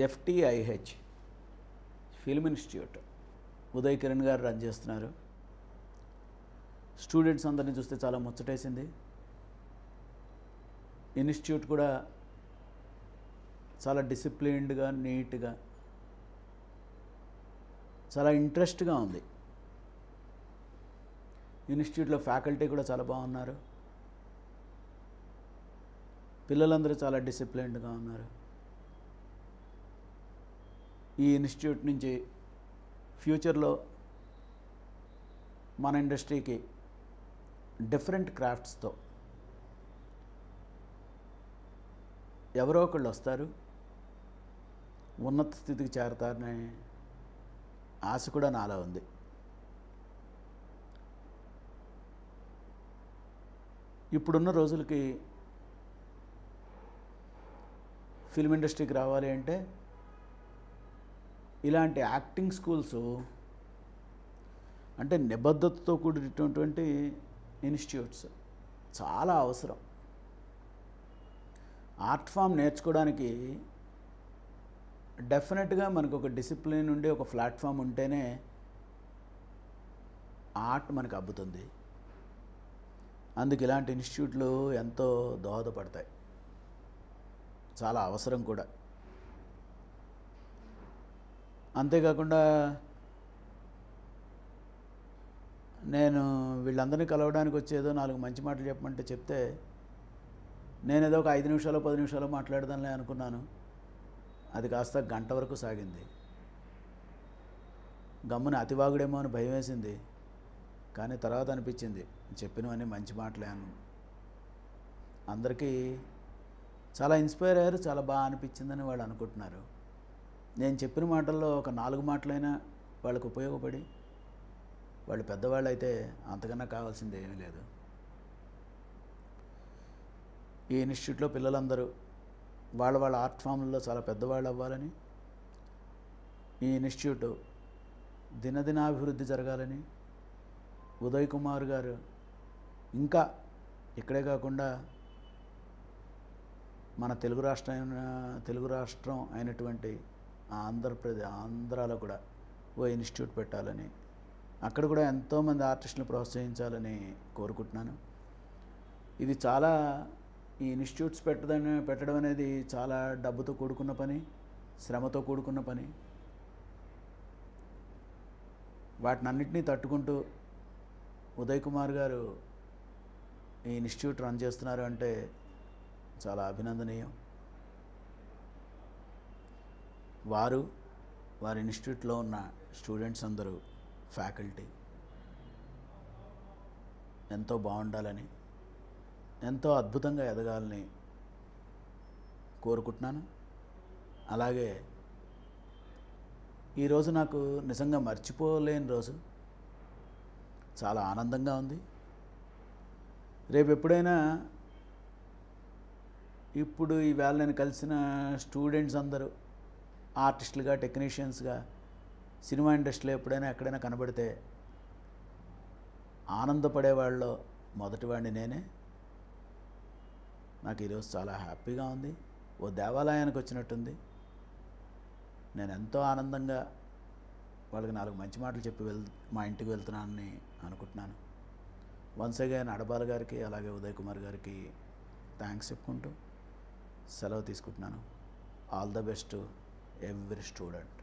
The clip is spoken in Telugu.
ఎఫ్టిఐహెచ్ ఫిల్మ్ ఇన్స్టిట్యూట్ ఉదయ్ కిరణ్ గారు రన్ చేస్తున్నారు. స్టూడెంట్స్ అందరినీ చూస్తే చాలా ముచ్చటేసింది. ఇన్స్టిట్యూట్ కూడా చాలా డిసిప్లిన్డ్గా, నీట్గా, చాలా ఇంట్రెస్ట్గా ఉంది. ఇన్స్టిట్యూట్లో ఫ్యాకల్టీ కూడా చాలా బాగున్నారు. పిల్లలందరూ చాలా డిసిప్లిన్డ్గా ఉన్నారు. ఈ ఇన్స్టిట్యూట్ నుంచి ఫ్యూచర్లో మన ఇండస్ట్రీకి డిఫరెంట్ క్రాఫ్ట్స్తో ఎవరో ఒకళ్ళు వస్తారు, ఉన్నత స్థితికి చేరతారనే ఆశ కూడా నాలో ఉంది. ఇప్పుడున్న రోజులకి ఫిల్మ్ ఇండస్ట్రీకి రావాలి అంటే ఇలాంటి యాక్టింగ్ స్కూల్స్ అంటే నిబద్ధతతో కూడినటువంటి ఇన్స్టిట్యూట్స్ చాలా అవసరం. ఆర్ట్ ఫామ్ నేర్చుకోవడానికి డెఫినెట్గా మనకు ఒక డిసిప్లిన్ ఉండి ఒక ప్లాట్ఫామ్ ఉంటేనే ఆర్ట్ మనకు అబ్బుతుంది. అందుకు ఇలాంటి ఇన్స్టిట్యూట్లు ఎంతో దోహదపడతాయి, చాలా అవసరం కూడా. అంతేకాకుండా నేను వీళ్ళందరినీ కలవడానికి వచ్చేదో 4 మంచి మాటలు చెప్పమంటే చెప్తే నేనేదో ఒక 5 నిమిషాలు 10 నిమిషాలు మాట్లాడదాంలే అనుకున్నాను. అది కాస్త గంట వరకు సాగింది. గమ్మున అతివాగుడేమో అని భయం వేసింది. కానీ తర్వాత అనిపించింది చెప్పినవన్నీ మంచి మాటలే అని. అందరికీ చాలా ఇన్స్పైర్ అయ్యారు, చాలా బాగా అనిపించిందని వాళ్ళు అనుకుంటున్నారు. నేను చెప్పిన మాటల్లో ఒక 4 మాటలైనా వాళ్ళకు ఉపయోగపడి, వాళ్ళు పెద్దవాళ్ళు అయితే అంతకన్నా కావాల్సింది ఏమీ లేదు. ఈ ఇన్స్టిట్యూట్లో పిల్లలందరూ వాళ్ళ ఆర్ట్ ఫామ్లలో చాలా పెద్దవాళ్ళు అవ్వాలని, ఈ ఇన్స్టిట్యూట్ దినదినాభివృద్ధి జరగాలని, ఉదయ్ కుమార్ గారు ఇంకా ఇక్కడే కాకుండా మన తెలుగు రాష్ట్రం అయినటువంటి ఆంధ్రాలో కూడా ఓ ఇన్స్టిట్యూట్ పెట్టాలని, అక్కడ కూడా ఎంతోమంది ఆర్టిస్టులను ప్రోత్సహించాలని కోరుకుంటున్నాను. ఇది చాలా ఈ ఇన్స్టిట్యూట్స్ పెట్టడం అనేది చాలా డబ్బుతో కూడుకున్న పని, శ్రమతో కూడుకున్న పని. వాటినన్నింటినీ తట్టుకుంటూ ఉదయ్ కుమార్ గారు ఈ ఇన్స్టిట్యూట్ రన్ చేస్తున్నారు అంటే చాలా అభినందనీయం. వారి ఇన్స్టిట్యూట్లో ఉన్న స్టూడెంట్స్ అందరూ, ఫ్యాకల్టీ ఎంతో బాగుండాలని, ఎంతో అద్భుతంగా ఎదగాలని కోరుకుంటున్నాను. అలాగే ఈరోజు నాకు నిజంగా మర్చిపోలేని రోజు, చాలా ఆనందంగా ఉంది. రేపు ఎప్పుడైనా ఇప్పుడు ఈవేళ నేను కలిసిన స్టూడెంట్స్ అందరూ ఆర్టిస్టులుగా, టెక్నీషియన్స్గా సినిమా ఇండస్ట్రీలో ఎప్పుడైనా ఎక్కడైనా కనబడితే ఆనందపడేవాళ్ళలో మొదటివాడిని నేనే. నాకు ఈరోజు చాలా హ్యాపీగా ఉంది. ఓ దేవాలయానికి వచ్చినట్టుంది. నేను ఎంతో ఆనందంగా వాళ్ళకి 4 మంచి మాటలు చెప్పి మా ఇంటికి వెళ్తున్నానని అనుకుంటున్నాను. వన్స్ అగైన్ అడబాల గారికి అలాగే ఉదయ్ కుమార్ గారికి థ్యాంక్స్ చెప్పుకుంటూ సెలవు తీసుకుంటున్నాను. All the best to every student.